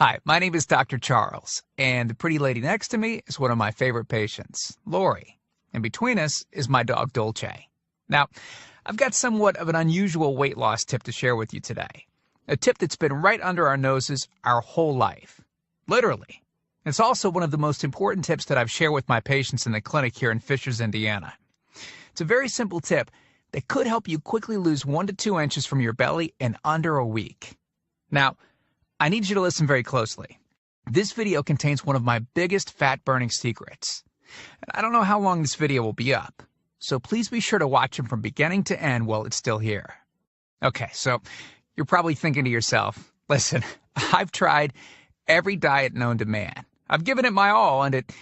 Hi, my name is Dr. Charles, and the pretty lady next to me is one of my favorite patients, Lori. And between us is my dog, Dolce. Now, I've got somewhat of an unusual weight loss tip to share with you today. A tip that's been right under our noses our whole life. Literally. It's also one of the most important tips that I've shared with my patients in the clinic here in Fishers, Indiana. It's a very simple tip that could help you quickly lose 1 to 2 inches from your belly in under a week. Now, I need you to listen very closely. This video contains one of my biggest fat-burning secrets. And I don't know how long this video will be up, so please be sure to watch it from beginning to end while it's still here. Okay, so you're probably thinking to yourself, listen, I've tried every diet known to man. I've given it my all, and it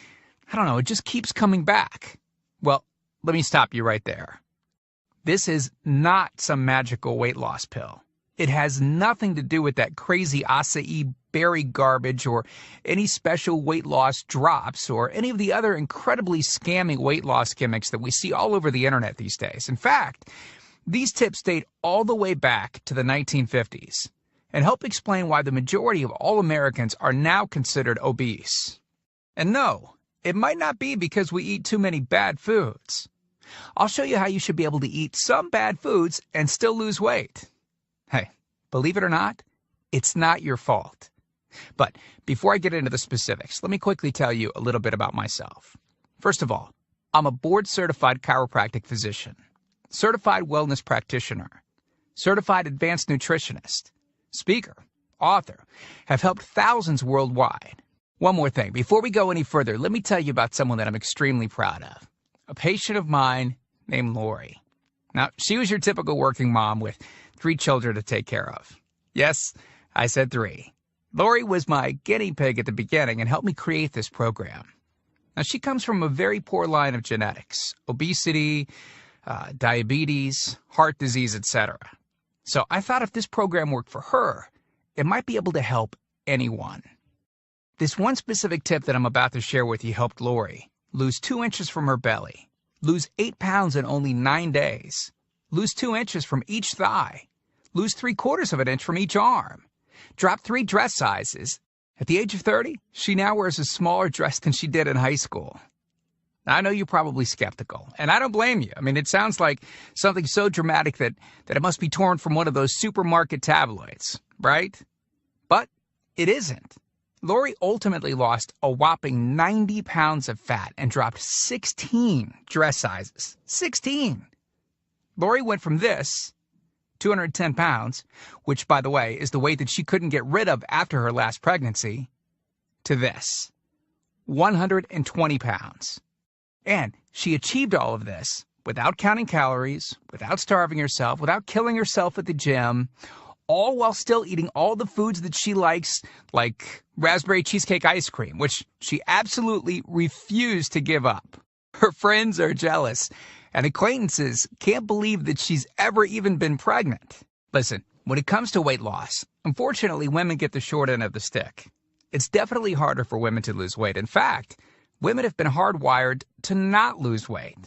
just keeps coming back. Well, let me stop you right there. This is not some magical weight loss pill. It has nothing to do with that crazy acai berry garbage or any special weight loss drops or any of the other incredibly scammy weight loss gimmicks that we see all over the internet these days. In fact, these tips date all the way back to the 1950s and help explain why the majority of all Americans are now considered obese. And no, it might not be because we eat too many bad foods. I'll show you how you should be able to eat some bad foods and still lose weight. Hey, believe it or not, it's not your fault. But before I get into the specifics, let me quickly tell you a little bit about myself. First of all, I'm a board-certified chiropractic physician, certified wellness practitioner, certified advanced nutritionist, speaker, author, have helped thousands worldwide. One more thing, before we go any further, let me tell you about someone that I'm extremely proud of, a patient of mine named Lori. Now, she was your typical working mom with 3 children to take care of. Yes, I said 3. Lori was my guinea pig at the beginning and helped me create this program. Now, she comes from a very poor line of genetics, obesity, diabetes, heart disease, etc. So I thought if this program worked for her, it might be able to help anyone. This one specific tip that I'm about to share with you helped Lori lose 2 inches from her belly, lose 8 pounds in only 9 days, lose 2 inches from each thigh, lose 3/4 of an inch from each arm, drop 3 dress sizes. At the age of 30, she now wears a smaller dress than she did in high school. Now, I know you're probably skeptical, and I don't blame you. I mean, it sounds like something so dramatic that it must be torn from one of those supermarket tabloids, right? But it isn't. Lori ultimately lost a whopping 90 pounds of fat and dropped 16 dress sizes. 16! Lori went from this, 210 pounds, which, by the way, is the weight that she couldn't get rid of after her last pregnancy, to this, 120 pounds. And she achieved all of this without counting calories, without starving herself, without killing herself at the gym, all while still eating all the foods that she likes, like raspberry cheesecake ice cream, which she absolutely refused to give up. Her friends are jealous, and acquaintances can't believe that she's ever even been pregnant. Listen, when it comes to weight loss, unfortunately, women get the short end of the stick. It's definitely harder for women to lose weight. In fact, women have been hardwired to not lose weight.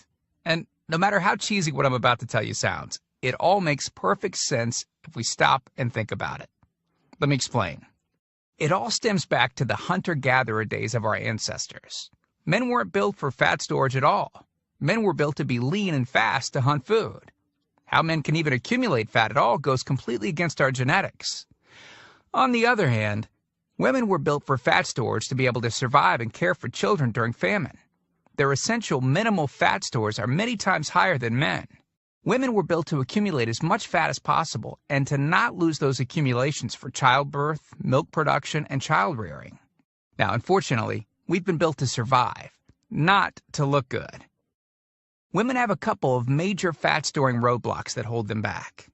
And no matter how cheesy what I'm about to tell you sounds, it all makes perfect sense if we stop and think about it. Let me explain. It all stems back to the hunter-gatherer days of our ancestors. Men weren't built for fat storage at all. Men were built to be lean and fast to hunt food. How men can even accumulate fat at all goes completely against our genetics. On the other hand, women were built for fat storage to be able to survive and care for children during famine. Their essential minimal fat stores are many times higher than men. Women were built to accumulate as much fat as possible and to not lose those accumulations for childbirth, milk production, and child rearing. Now, unfortunately, we've been built to survive, not to look good. Women have a couple of major fat-storing roadblocks that hold them back.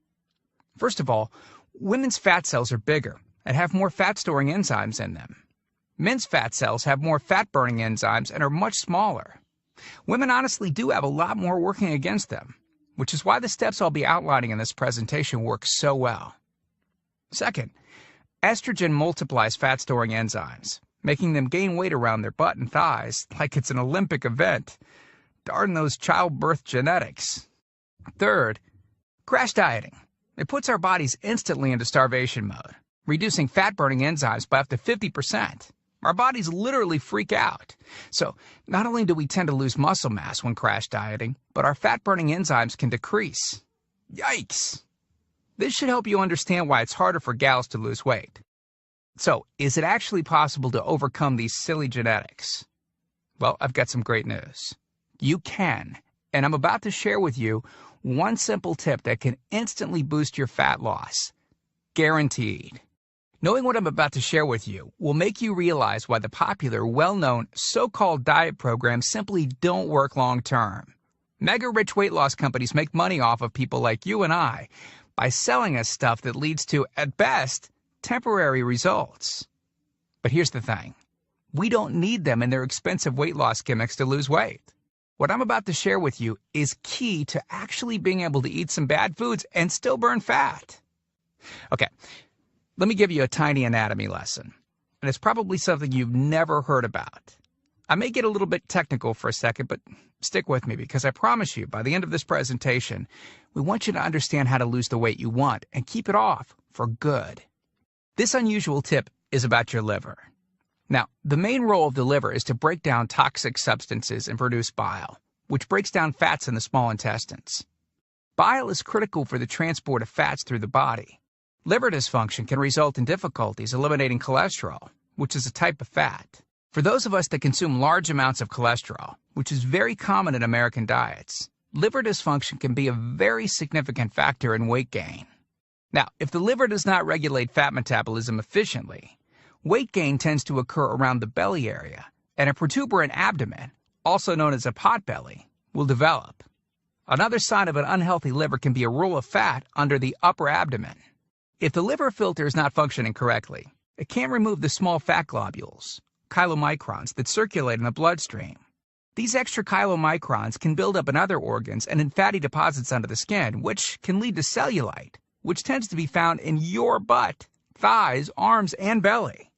First of all, women's fat cells are bigger and have more fat-storing enzymes in them. Men's fat cells have more fat-burning enzymes and are much smaller. Women honestly do have a lot more working against them, which is why the steps I'll be outlining in this presentation work so well. Second, estrogen multiplies fat-storing enzymes, making them gain weight around their butt and thighs like it's an Olympic event. Darn those childbirth genetics. Third, crash dieting. It puts our bodies instantly into starvation mode. reducing fat-burning enzymes by up to 50%. Our bodies literally freak out. So, not only do we tend to lose muscle mass when crash dieting, but our fat-burning enzymes can decrease. Yikes! This should help you understand why it's harder for gals to lose weight. So, is it actually possible to overcome these silly genetics? Well, I've got some great news. You can, and I'm about to share with you one simple tip that can instantly boost your fat loss. Guaranteed. Knowing what I'm about to share with you will make you realize why the popular, well-known, so-called diet programs simply don't work long-term. Mega-rich weight loss companies make money off of people like you and I by selling us stuff that leads to, at best, temporary results. But here's the thing. We don't need them in their expensive weight loss gimmicks to lose weight. What I'm about to share with you is key to actually being able to eat some bad foods and still burn fat. Okay. Let me give you a tiny anatomy lesson, and it's probably something you've never heard about. I may get a little bit technical for a second, but stick with me because I promise you, by the end of this presentation, we want you to understand how to lose the weight you want and keep it off for good. This unusual tip is about your liver. Now, the main role of the liver is to break down toxic substances and produce bile, which breaks down fats in the small intestines. Bile is critical for the transport of fats through the body. Liver dysfunction can result in difficulties eliminating cholesterol, which is a type of fat. For those of us that consume large amounts of cholesterol, which is very common in American diets, liver dysfunction can be a very significant factor in weight gain. Now, if the liver does not regulate fat metabolism efficiently, weight gain tends to occur around the belly area, and a protuberant abdomen, also known as a potbelly, will develop. Another sign of an unhealthy liver can be a roll of fat under the upper abdomen. If the liver filter is not functioning correctly, it can't remove the small fat globules, chylomicrons, that circulate in the bloodstream. These extra chylomicrons can build up in other organs and in fatty deposits under the skin, which can lead to cellulite, which tends to be found in your butt, thighs, arms, and belly.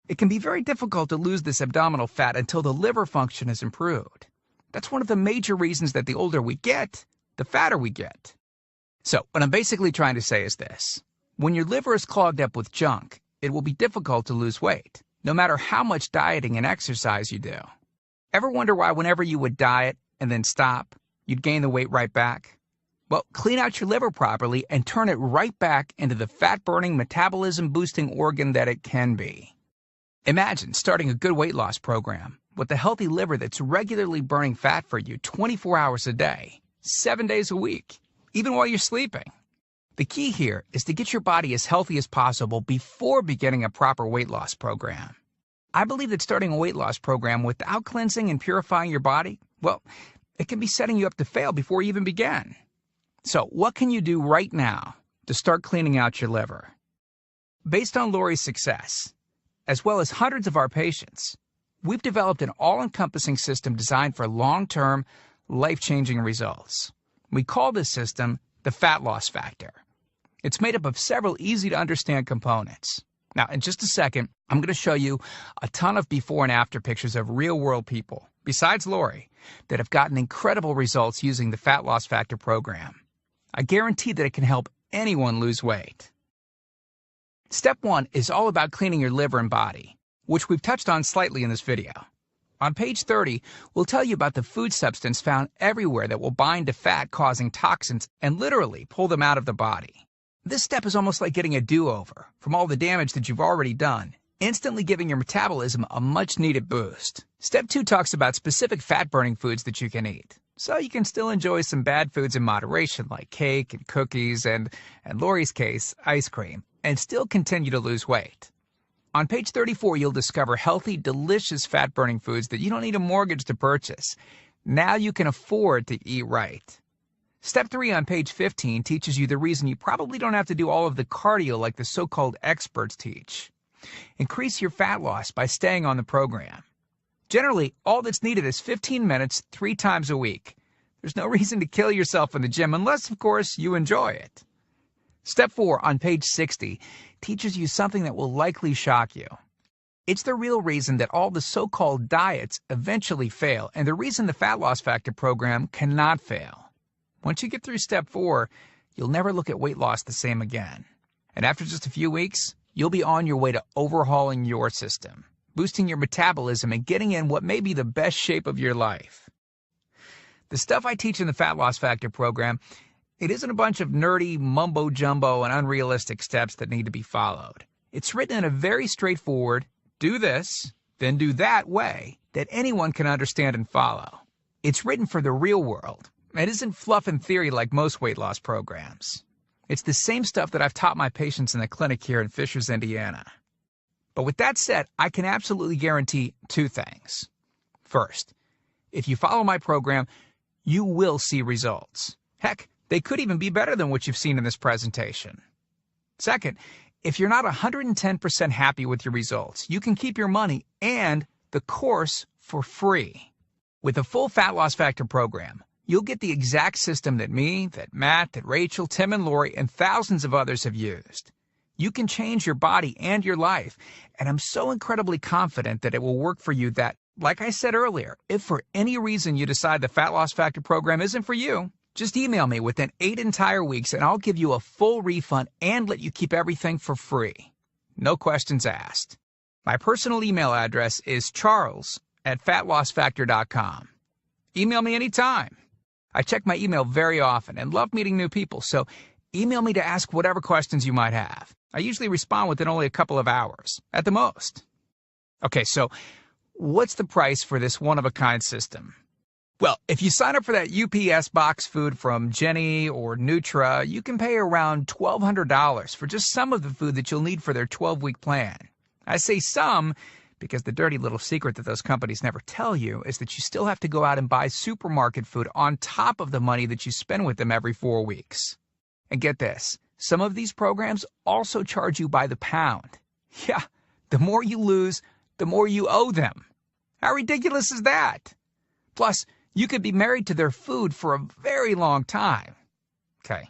It can be very difficult to lose this abdominal fat until the liver function is improved. That's one of the major reasons that the older we get, the fatter we get. So, what I'm basically trying to say is this. When your liver is clogged up with junk, it will be difficult to lose weight, no matter how much dieting and exercise you do. Ever wonder why whenever you would diet and then stop, you'd gain the weight right back? Well, clean out your liver properly and turn it right back into the fat-burning, metabolism-boosting organ that it can be. Imagine starting a good weight loss program with a healthy liver that's regularly burning fat for you 24 hours a day, 7 days a week, even while you're sleeping. The key here is to get your body as healthy as possible before beginning a proper weight loss program. I believe that starting a weight loss program without cleansing and purifying your body, well, it can be setting you up to fail before you even begin. So, what can you do right now to start cleaning out your liver? Based on Lori's success, as well as hundreds of our patients, we've developed an all-encompassing system designed for long-term, life-changing results. We call this system the Fat Loss Factor. It's made up of several easy-to-understand components. Now, in just a second, I'm going to show you a ton of before and after pictures of real-world people, besides Lori, that have gotten incredible results using the Fat Loss Factor program. I guarantee that it can help anyone lose weight. Step 1 is all about cleaning your liver and body, which we've touched on slightly in this video. On page 30, we'll tell you about the food substance found everywhere that will bind to fat, causing toxins and literally pull them out of the body. This step is almost like getting a do-over from all the damage that you've already done, instantly giving your metabolism a much-needed boost. Step 2 talks about specific fat-burning foods that you can eat, so you can still enjoy some bad foods in moderation like cake and cookies and, in Lori's case, ice cream, and still continue to lose weight. On page 34, you'll discover healthy, delicious fat-burning foods that you don't need a mortgage to purchase. Now you can afford to eat right. Step 3 on page 15 teaches you the reason you probably don't have to do all of the cardio like the so-called experts teach. Increase your fat loss by staying on the program. Generally, all that's needed is 15 minutes 3 times a week. There's no reason to kill yourself in the gym unless, of course, you enjoy it. Step 4 on page 60 teaches you something that will likely shock you. It's the real reason that all the so-called diets eventually fail, and the reason the Fat Loss Factor program cannot fail. Once you get through step 4, you'll never look at weight loss the same again. And after just a few weeks, you'll be on your way to overhauling your system, boosting your metabolism, and getting in what may be the best shape of your life. The stuff I teach in the Fat Loss Factor program, it isn't a bunch of nerdy mumbo-jumbo and unrealistic steps that need to be followed. It's written in a very straightforward, do this, then do that way that anyone can understand and follow. It's written for the real world. It isn't fluff and theory like most weight loss programs. It's the same stuff that I've taught my patients in the clinic here in Fishers, Indiana. But with that said, I can absolutely guarantee two things. First, if you follow my program, you will see results. Heck, they could even be better than what you've seen in this presentation. Second, if you're not 110% happy with your results, you can keep your money and the course for free. With the full Fat Loss Factor program, you'll get the exact system that me, that Matt, that Rachel, Tim, and Lori, and thousands of others have used. You can change your body and your life, and I'm so incredibly confident that it will work for you that, like I said earlier, if for any reason you decide the Fat Loss Factor program isn't for you, just email me within 8 entire weeks and I'll give you a full refund and let you keep everything for free. No questions asked. My personal email address is charles@fatlossfactor.com. Email me anytime. I check my email very often and love meeting new people, so email me to ask whatever questions you might have. I usually respond within only a couple of hours, at the most. Okay, so what's the price for this one-of-a-kind system? Well, if you sign up for that UPS box food from Jenny or Nutra, you can pay around $1,200 for just some of the food that you'll need for their 12-week plan. I say some because the dirty little secret that those companies never tell you is that you still have to go out and buy supermarket food on top of the money that you spend with them every 4 weeks. And get this, some of these programs also charge you by the pound. Yeah, the more you lose, the more you owe them. How ridiculous is that? Plus, you could be married to their food for a very long time. Okay,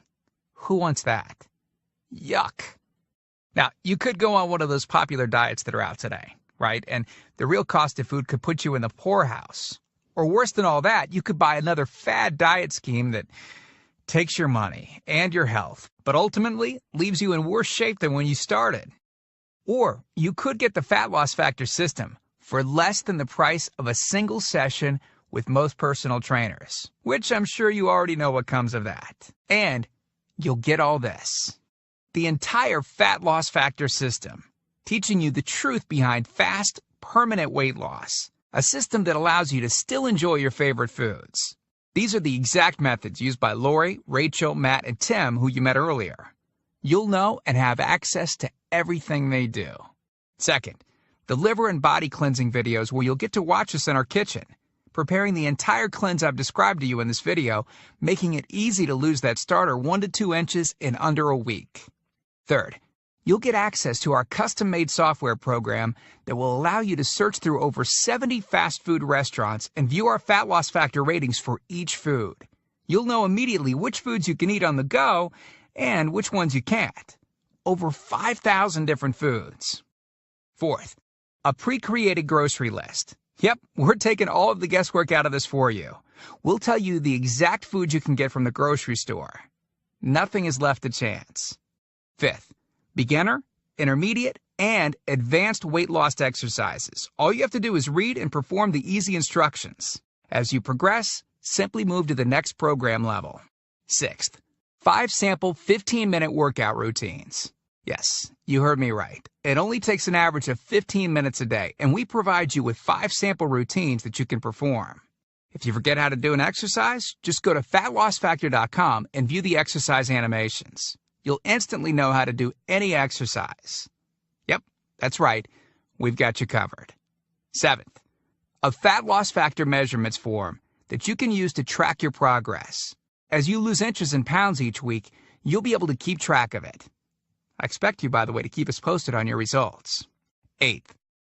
who wants that? Yuck. Now, you could go on one of those popular diets that are out today, right? And the real cost of food could put you in the poorhouse. Or worse than all that, you could buy another fad diet scheme that takes your money and your health, but ultimately leaves you in worse shape than when you started. Or you could get the Fat Loss Factor system for less than the price of a single session with most personal trainers, which I'm sure you already know what comes of that. And you'll get all this. The entire Fat Loss Factor system, teaching you the truth behind fast, permanent weight loss. A system that allows you to still enjoy your favorite foods. These are the exact methods used by Lori, Rachel, Matt, and Tim, who you met earlier. You'll know and have access to everything they do. Second, the liver and body cleansing videos where you'll get to watch us in our kitchen, preparing the entire cleanse I've described to you in this video, making it easy to lose that starter 1 to 2 inches in under a week. Third, you'll get access to our custom-made software program that will allow you to search through over 70 fast food restaurants and view our Fat Loss Factor ratings for each food. You'll know immediately which foods you can eat on the go and which ones you can't. Over 5,000 different foods. Fourth, a pre-created grocery list. Yep, we're taking all of the guesswork out of this for you. We'll tell you the exact food you can get from the grocery store. Nothing is left to chance. Fifth, beginner, intermediate, and advanced weight loss exercises. All you have to do is read and perform the easy instructions. As you progress, simply move to the next program level. Sixth, 5 sample 15-minute workout routines. Yes, you heard me right. It only takes an average of 15 minutes a day, and we provide you with 5 sample routines that you can perform. If you forget how to do an exercise, just go to fatlossfactor.com and view the exercise animations. You'll instantly know how to do any exercise. Yep, that's right. We've got you covered. Seventh, a Fat Loss Factor measurements form that you can use to track your progress. As you lose inches and pounds each week, you'll be able to keep track of it. I expect you, by the way, to keep us posted on your results. Eighth,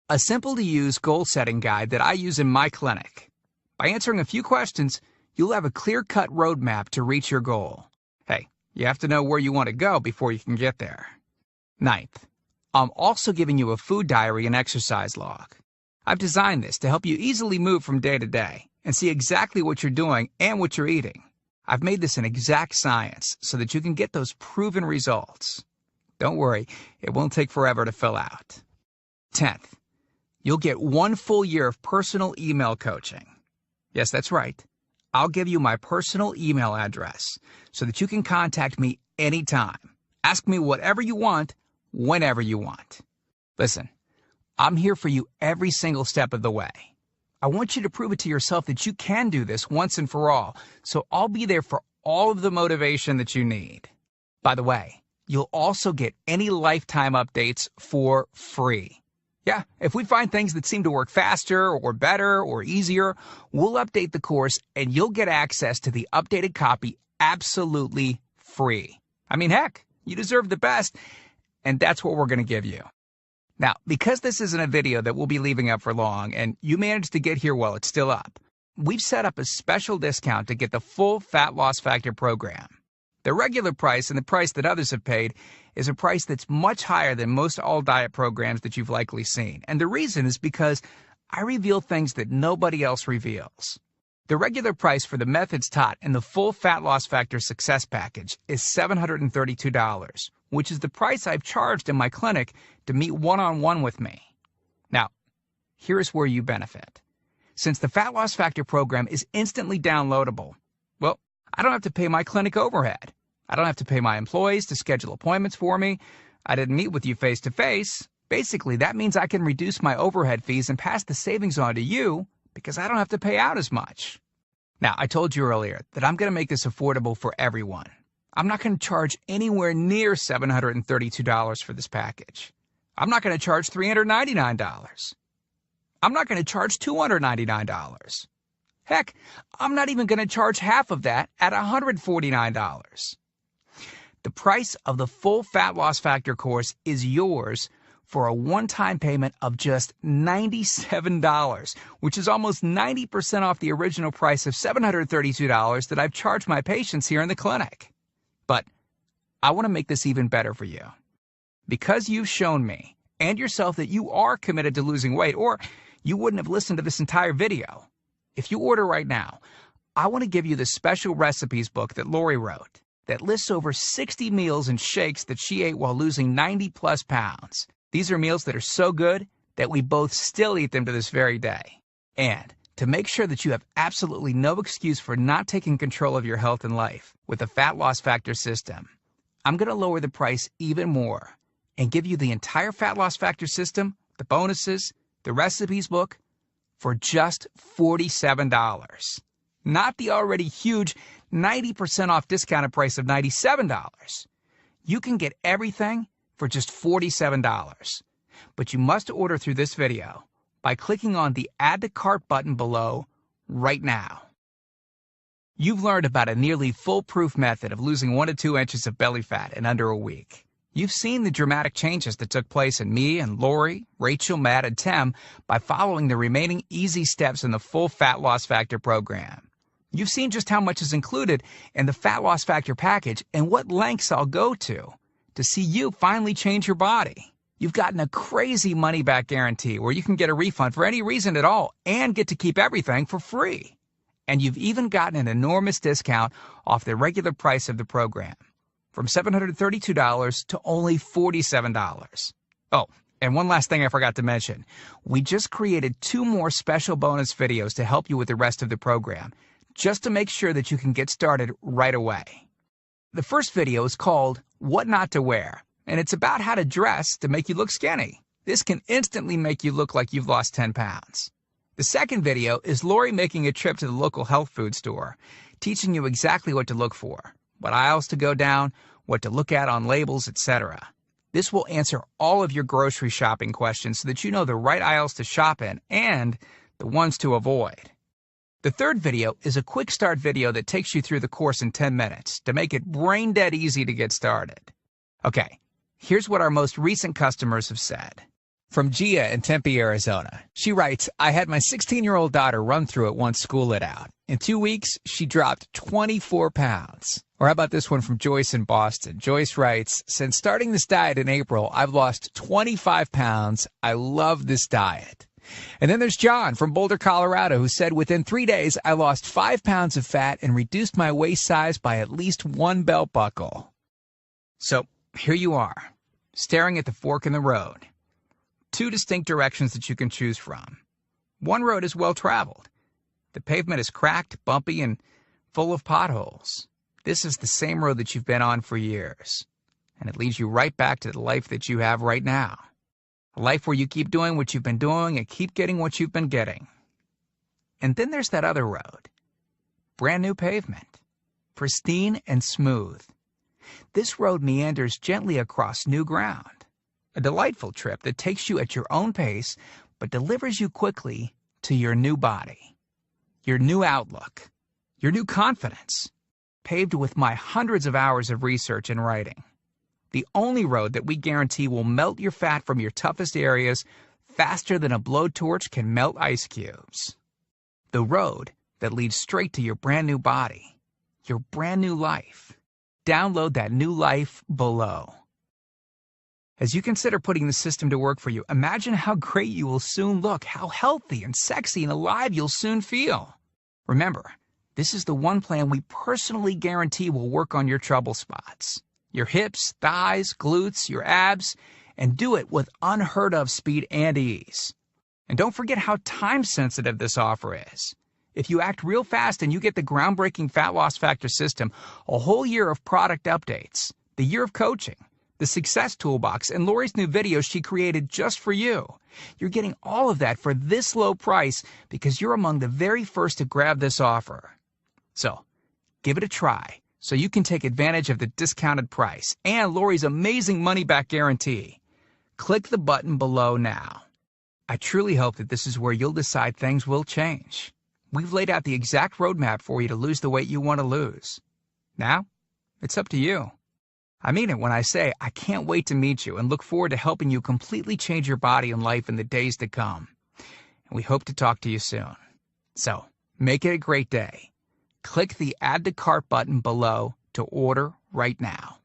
a simple-to-use goal-setting guide that I use in my clinic. By answering a few questions, you'll have a clear-cut roadmap to reach your goal. Hey, you have to know where you want to go before you can get there. Ninth, I'm also giving you a food diary and exercise log. I've designed this to help you easily move from day to day and see exactly what you're doing and what you're eating. I've made this an exact science so that you can get those proven results. Don't worry, it won't take forever to fill out. 10th, you'll get 1 full year of personal email coaching. Yes, that's right. I'll give you my personal email address so that you can contact me anytime. Ask me whatever you want, whenever you want. Listen, I'm here for you every single step of the way. I want you to prove it to yourself that you can do this once and for all, so I'll be there for all of the motivation that you need. By the way, you'll also get any lifetime updates for free. Yeah, if we find things that seem to work faster or better or easier, we'll update the course and you'll get access to the updated copy absolutely free. I mean, heck, you deserve the best, and that's what we're going to give you. Now, because this isn't a video that we'll be leaving up for long, and you managed to get here while it's still up, we've set up a special discount to get the full Fat Loss Factor program. The regular price and the price that others have paid is a price that's much higher than most all-diet programs that you've likely seen. And the reason is because I reveal things that nobody else reveals. The regular price for the methods taught in the full Fat Loss Factor Success Package is $732, which is the price I've charged in my clinic to meet one-on-one with me. Now, here's where you benefit. Since the Fat Loss Factor program is instantly downloadable, well, I don't have to pay my clinic overhead. I don't have to pay my employees to schedule appointments for me. I didn't meet with you face-to-face. Basically, that means I can reduce my overhead fees and pass the savings on to you because I don't have to pay out as much. Now, I told you earlier that I'm going to make this affordable for everyone. I'm not going to charge anywhere near $732 for this package. I'm not going to charge $399. I'm not going to charge $299. Heck, I'm not even going to charge half of that at $149. The price of the full Fat Loss Factor course is yours for a one-time payment of just $97, which is almost 90% off the original price of $732 that I've charged my patients here in the clinic. But I want to make this even better for you. Because you've shown me and yourself that you are committed to losing weight, or you wouldn't have listened to this entire video. If you order right now, I want to give you the special recipes book that Lori wrote that lists over 60 meals and shakes that she ate while losing 90-plus pounds. These are meals that are so good that we both still eat them to this very day. And to make sure that you have absolutely no excuse for not taking control of your health and life with the Fat Loss Factor system, I'm going to lower the price even more and give you the entire Fat Loss Factor system, the bonuses, the recipes book, for just $47. Not the already huge 90% off discounted price of $97. You can get everything for just $47. But you must order through this video by clicking on the Add to Cart button below right now. You've learned about a nearly foolproof method of losing 1 to 2 inches of belly fat in under a week. You've seen the dramatic changes that took place in me and Lori, Rachel, Matt, and Tim by following the remaining easy steps in the full Fat Loss Factor program. You've seen just how much is included in the Fat Loss Factor package and what lengths I'll go to see you finally change your body. You've gotten a crazy money-back guarantee where you can get a refund for any reason at all and get to keep everything for free. And you've even gotten an enormous discount off the regular price of the program, from $732 to only $47. Oh, and one last thing I forgot to mention. We just created 2 more special bonus videos to help you with the rest of the program, just to make sure that you can get started right away. The first video is called What Not to Wear, and it's about how to dress to make you look skinny. This can instantly make you look like you've lost 10 pounds. The second video is Lori making a trip to the local health food store, teaching you exactly what to look for, what aisles to go down, what to look at on labels, etc. This will answer all of your grocery shopping questions so that you know the right aisles to shop in and the ones to avoid. The third video is a quick start video that takes you through the course in 10 minutes to make it brain dead easy to get started. Okay, here's what our most recent customers have said. From Gia in Tempe, Arizona. She writes, I had my 16-year-old daughter run through it once school lit out. In 2 weeks, she dropped 24 pounds. Or how about this one from Joyce in Boston? Joyce writes, since starting this diet in April, I've lost 25 pounds. I love this diet. And then there's John from Boulder, Colorado, who said, within 3 days, I lost 5 pounds of fat and reduced my waist size by at least 1 belt buckle. So here you are, staring at the fork in the road. Two distinct directions that you can choose from. One road is well traveled. The pavement is cracked, bumpy, and full of potholes. This is the same road that you've been on for years. And it leads you right back to the life that you have right now. A life where you keep doing what you've been doing and keep getting what you've been getting. And then there's that other road. Brand new pavement. Pristine and smooth. This road meanders gently across new ground. A delightful trip that takes you at your own pace, but delivers you quickly to your new body. Your new outlook. Your new confidence. Paved with my hundreds of hours of research and writing. The only road that we guarantee will melt your fat from your toughest areas faster than a blowtorch can melt ice cubes. The road that leads straight to your brand new body. Your brand new life. Download that new life below. As you consider putting the system to work for you, imagine how great you will soon look, how healthy and sexy and alive you'll soon feel. Remember, this is the one plan we personally guarantee will work on your trouble spots. Your hips, thighs, glutes, your abs, and do it with unheard of speed and ease. And don't forget how time sensitive this offer is. If you act real fast and you get the groundbreaking Fat Loss Factor system, a whole year of product updates, the year of coaching, the success toolbox, and Lori's new videos she created just for you. You're getting all of that for this low price because you're among the very first to grab this offer. So, give it a try so you can take advantage of the discounted price and Lori's amazing money-back guarantee. Click the button below now. I truly hope that this is where you'll decide things will change. We've laid out the exact roadmap for you to lose the weight you want to lose. Now, it's up to you. I mean it when I say I can't wait to meet you and look forward to helping you completely change your body and life in the days to come. And we hope to talk to you soon. So, make it a great day. Click the Add to Cart button below to order right now.